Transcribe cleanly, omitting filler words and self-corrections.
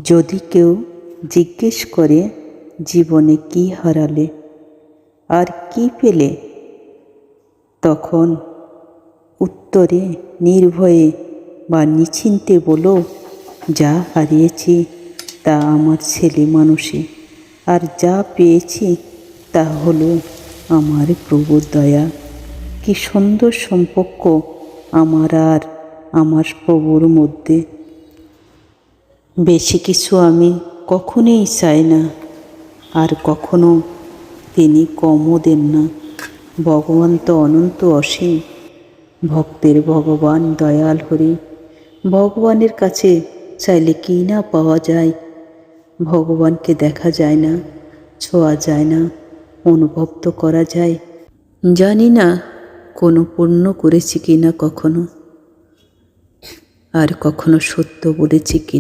যদি কেউ জিজ্ঞেস করে জীবনে কি হারালে আর কি পেলে, তখন উত্তরে নির্ভয়ে বা নিশ্চিন্তে বলো, যা হারিয়েছি তা আমার ছেলে মানুষই, আর যা পেয়েছি তা হলো আমার প্রভুর দয়া। কি সুন্দর সম্পর্ক আমার আর আমার প্রভুর মধ্যে। বেশি কিছু আমি কখনোই চাই না, আর কখনো তিনি কমও দেন না। ভগবান তো অনন্ত অসীম, ভক্তের ভগবান দয়াল হরি। ভগবানের কাছে চাইলে কি না পাওয়া যায়। ভগবানকে দেখা যায় না, ছোঁয়া যায় না, অনুভব তো করা যায়। জানি না কোনো পুণ্য করেছি কি না কখনো, আর কখনো সত্য বলেছি কি।